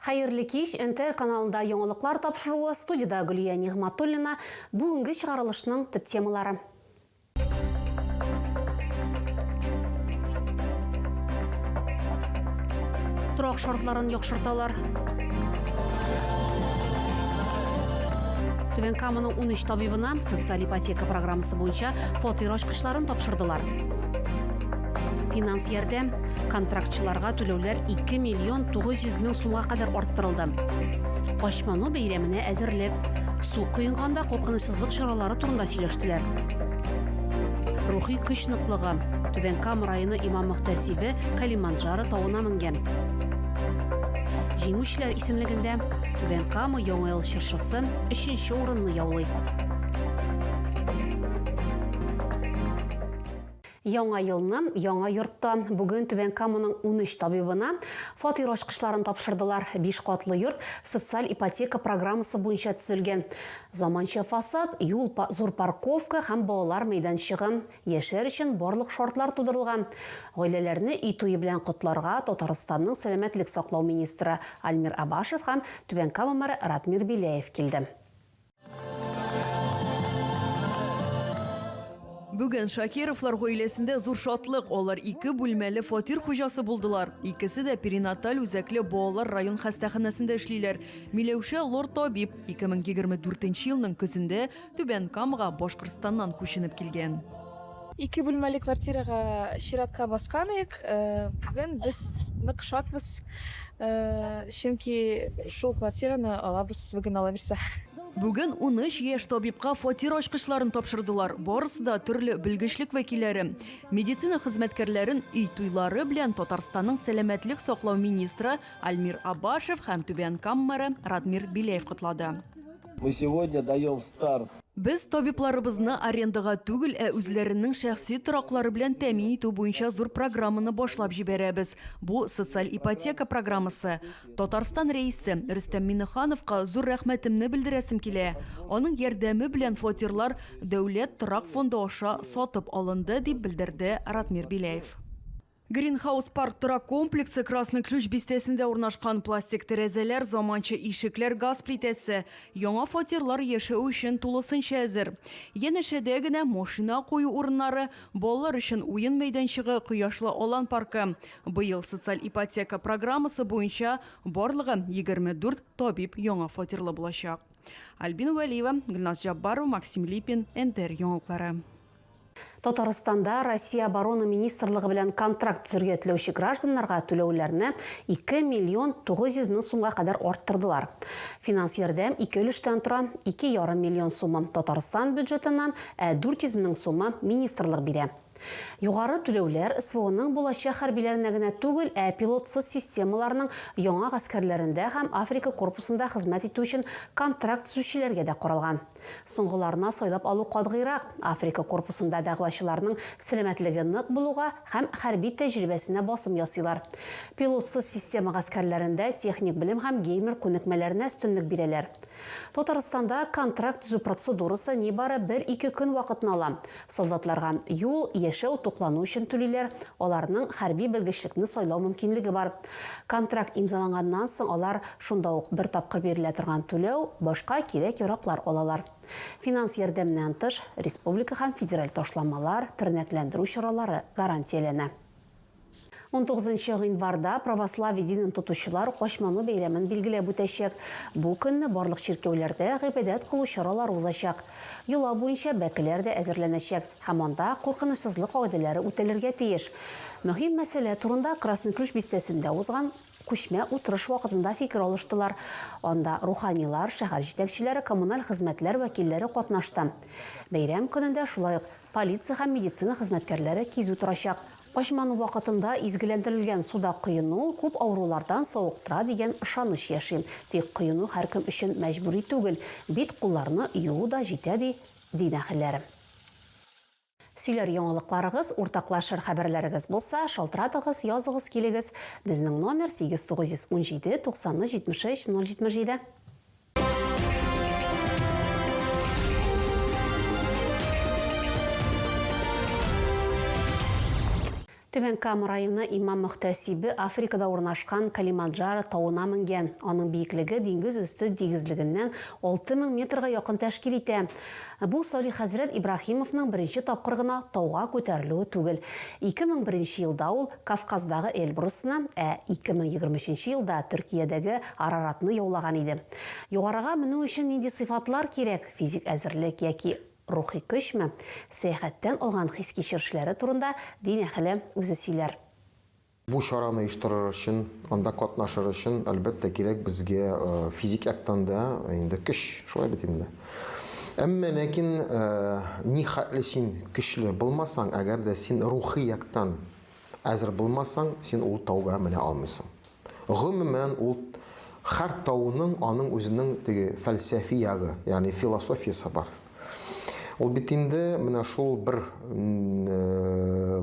Хайырлы кеш, НТР каналында яңалыклар тапшыруы, студияда Гүлия Нигматуллина, бүгінгі шығарылышының төп темалары. Тұрақ шартларын яқшырталар. Төбен Каманың 13 табибына социаль ипотека программасы бойынша фотир ачкычларын тапшырдылар. Финанс ярдәм контрактчыларга түләүләр 2 миллион 900 мең сумга кадәр арттырылды. Качману бәйрәменә әзерлек, су куйганда куркынычсызлык чаралары турында сөйләштеләр. Рухи көч ныклыгы. Төбән Кама районы имам-мөхтәсибе Калиманджаро тауына менгән. Җиңүчеләр исемлегендә Төбән Кама Яңа ел чыршысы 3нче урынны яулый. Яңа елны яңа йортта бүген Төбән Каманың 13 табибына фатир ачкычларын тапшырдылар. 5 катлы йорт социаль ипотека программасы буенча төзелгән. Заманча фасад, юл, зур парковка һәм балалар мәйданчыгы, яшәр өчен барлык шартлар тудырылган. Гаиләләрне үй туе белән котларга Татарстанның сәламәтлек саклау министры Альмир Абашев һәм Төбән Кама мэры Ратмир Биләев килде. Бүген Шакировлар гаиләсендә зур шатлык, алар 2 бүлмәле фатир хуҗасы булдылар. Икесе дә перинаталь үзәкле балалар район хастаханәсендә эшлиләр. Миләүшә Лор табиб 2024 елның көзендә Төбән Камага Башкортстаннан күченеп килгән. 2 бүлмәле квартирага чиратка басканык. Бүген без нык шатбыз. Чөнки шул квартираны алабыз, бүген ала бирсә. Бүген 13 яшь табибка фатир ачкычларын тапшырдылар. Барысы да төрле белгечлек вәкилләре. Медицина хезмәткәрләрен үй туйлары белән Татарстанның сәламәтлек саклау министры Альмир Абашев һәм Төбән Кама мэры Ратмир Биләев котлады. Мы сегодня даем старт. Без табибларыбызны арендага түгел, үзләренең шәхси тораклары белән тәэмин итү буенча зур программаны башлап җибәрәбез. Бу социаль ипотека программасы. Татарстан рәисе Рөстәм Миннехановка зур рәхмәтемне белдерәсем килә. Аның ярдәме белән фатирлар дәүләт торак фонды аша сатып алынды, дип белдерде Ратмир Биләев. Greenhouse парк торак комплексы Красный Ключ бистәсендә урнашкан пластик тәрәзәләр, заманча ишекләр, газ плитәсе. Яңа фатирлар яшәү өчен тулысынча әзер. Янәшәдә генә машина кую урыннары, балалар өчен уен мәйданчыгы, кояшлы алан паркы. Быел социаль ипотека программасы буенча барлыгы 24 табиб яңа фатирлы булачак. Альбина Вәлиева, Гөлназ Жаббарова, Максим Липин, НТР яңалыклары. Татарстанда Россия оборона министрлыгы белән контракт төзергә теләүче гражданнарга түләүләрне 2 миллион 900 мең сумга кадәр арттырдылар. Финанс ярдәм 2 өлештән тора, 2,5 миллион сумы Татарстан бюджетыннан, 400 мең сумы министрлык бирә. Югары түләүләр СВОның булачак хәрбиләренә генә түгел, пилотсыз системаларның яңа гаскәрләрендә һәм Африка корпусында хезмәт итү өчен контракт төзүчеләргә дә каралган. Соңгыларына сайлап алу катгыйрак. Африка корпусында дәгъвачыларның сәламәтлеге нык булуга һәм хәрби тәҗрибәсенә басым ясыйлар. Пилотсыз система гаскәрләрендә техник белем һәм геймер күнекмәләренә өстенлек бирәләр. Татарстанда контракт төзү процедурасы нибары 1-2 көн вакытны ала. Солдатларга юл, яшәү, туклану өчен түлиләр, аларның хәрби белгечлекне сайлау мөмкинлеге бар. Контракт имзаланганнан соң алар шунда ук бер тапкыр бирелә торган түләү, башка кирәк-яраклар алалар. Финанс ярдәмнән тыш республика һәм федераль ташламалар, тернәкләндерү чаралары гарантияләнә. 19 гыйнварда православие динен тотучылар Качману бәйрәмен билгеләп үтәчәк. Бу көнне барлык чиркәүләрдә гыйбадәт кылу чаралары узачак. Йола буенча бәкеләр дә әзерләнәчәк. Һәм анда куркынычсызлык кагыйдәләре үтәлергә тиеш. Мөһим мәсьәлә турында Красный Ключ бистәсендә узган күчмә утырыш вакытында фикер алыштылар. Анда руханилар, шәһәр җитәкчеләре, коммуналь хезмәтләр вәкилләре катнашты. Бәйрәм көнендә шулай ук полиция һәм медицина хезмәткәрләре кизү торачак. Качману вакытында изгеләндерелгән суда кыйну күп авырулардан сауыктыра дигән ышаныч яши. Тик кыйну һәркем өчен мәҗбүри түгел, бит кулларны юу да җитә ди дин әһелләре. Сөйлер яңалыкларыгыз, уртаклашыр хәбәрләрегез булса, шалтыратыгыз, языгыз килегез. Безнең номер 8917 90 73 077. Түбән Кама районы имам мөхтәсибе Африкада урнашкан Калиманджаро тауына менгән. Аның биеклеге диңгез үсте дигезлегеннән 6000 метрга якын тәшкил итә. Бу Салих хәзрәт Ибраһимовның беренче тапкыр гына тауга күтәрелүе түгел. 2001 елда ул Кавказдагы Эльбрусны, 2023 елда Төркиядәге Араратны яулаган иде. Югарыга менү өчен нинди сыйфатлар кирәк? Физик әзерлек яки рухи көчме, сәяхәттән алган хис кичерешләре турында дин әһле үзе сөйләр. Бу чараны оештырыр өчен, анда катнашыр өчен, әлбәттә кирәк безгә физик яктан да инде көч, шулай бит инде. Әмма ләкин ни хәтле син көчле булмасаң, әгәр дә син рухи яктан әзер булмасаң, син ул тауга менә алмыйсың. Гомумән ул һәр тауның аның үзенең теге фәлсәфи ягы, ягъни философиясы бар. Ул бит инде менә шул бер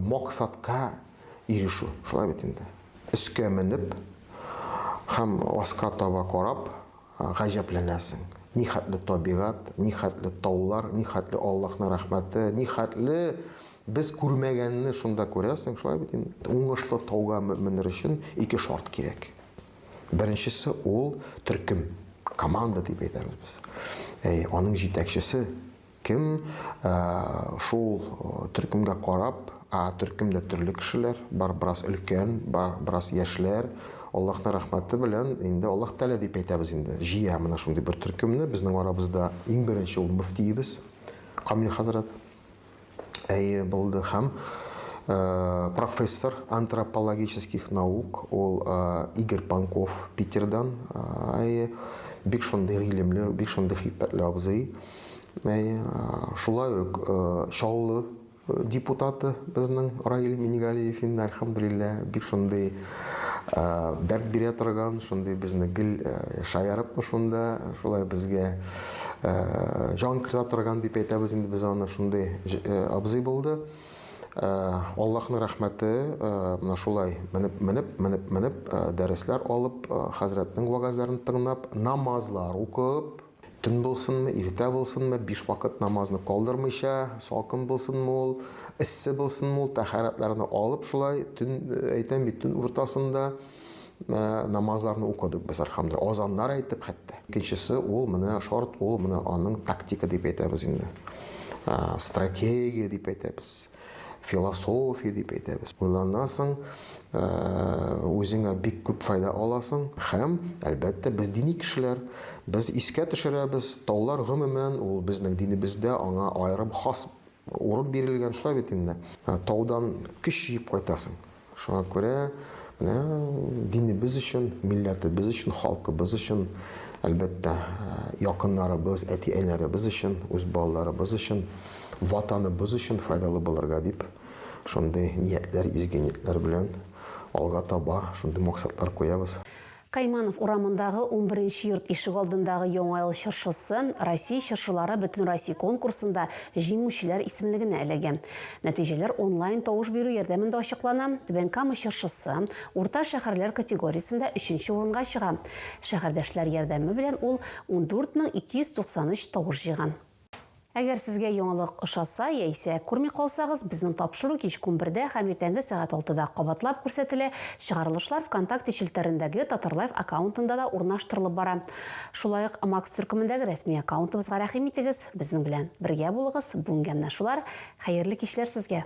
максатка ирешү, шулай бит инде. Өскә менеп һәм аска таба карап гаҗәпләнәсең. Ни хәтле табигать, ни хәтле таулар, ни хәтле Аллаһның рәхмәте, ни хәтле без күрмәгәнне шунда күрәсең, шулай бит инде. Уңышлы тауга менер өчен ике шарт кирәк. Беренчесе ул төркем, команда дип әйтәбез без. Аның җитәкчесе кем, шул төркемгә карап, төркемдә төрле кешеләр, бар бераз өлкән, бар бераз яшьләр. Аллаһның рәхмәте белән инде Аллаһ Тәгалә дип әйтәбез инде. Җыя менә шундый бер төркемне безнең арабызда иң беренче ул мөфтиебез Камил хәзрәт булды һәм профессор антропологических наук ул Игорь Панков Питердан, бик шундый гыйлемле, бик шундый хикмәтле абзый. Шулай ук Шаллы депутаты безнең Раил Минигалиев, әлхәмдүлилләһ, бик шундый дәрт бирә торган, шундый безне гел шаярып шунда, шулай безгә җан кертә торган дип әйтәбез инде без аны, шундый абзый булды. Аллаһның рәхмәте, менә шулай менеп дәресләр алып, хәзрәтнең вагазларын тыңлап, намазлар укып, төн булсынмы, иртә булсынмы, 5 вакыт намазны калдырмыйча, салкын булсынмы ул, эссе булсынмы ул, тәһарәтләрне алып шулай, төн әйтәм бит, төн уртасында намазларны укыдык без, әлхәмдүлилләһ, азаннар әйтеп хәтта. Икенчесе ул менә шарт, ул менә аның тактика дип әйтәбез инде. Стратегия дип әйтәбез. Философия дип әйтәбез. Уйланасың, үзеңә бик күп файда аласың һәм әлбәттә без дини кешеләр, без искә төшерәбез, таулар гомумән ул безнең динебездә аңа аерым хас урын бирелгән, шулай бит инде. Таудан көч җыеп кайтасың. Шуңа күрә динебез өчен, милләтебез өчен, халкыбыз өчен, әлбәттә якыннарыбыз, әти-әниләребез өчен, үз балаларыбыз өчен, ватаныбыз өчен файдалы булырга дип, шундый ниятләр, изге ниятләр белән алга таба шундый максатлар куябыз. Кайманов урамындагы 11-нче йорт ишек алдындагы Яңа ел чыршысы Россия чыршылары бөтен Россия конкурсында җиңүчеләр исемлегенә эләгә. Нәтиҗәләр онлайн тавыш бирү ярдәмендә ачыклана. Түбән Кама чыршысы урта шәһәрләр категориясендә 3нче урынга чыга. Шәһәрдәшләр ярдәме белән ул 14293 тавыш җыйган. Әгәр сезгә яңалык ошаса, яисә күрми калсагыз, безнең тапшыру кич 11-дә һәм иртәнге сәгать 6-да кабатлап күрсәтелә. Чыгарылышлар ВКонтакте челтәрендәге Татарлайф аккаунтында да урнаштырылып бара. Шулай ук Макс төркемендәге рәсми аккаунтыбызга рәхим итегез. Безнең белән бергә булыгыз. Бүнгә менә шулар. Хәерле кичләр сезгә.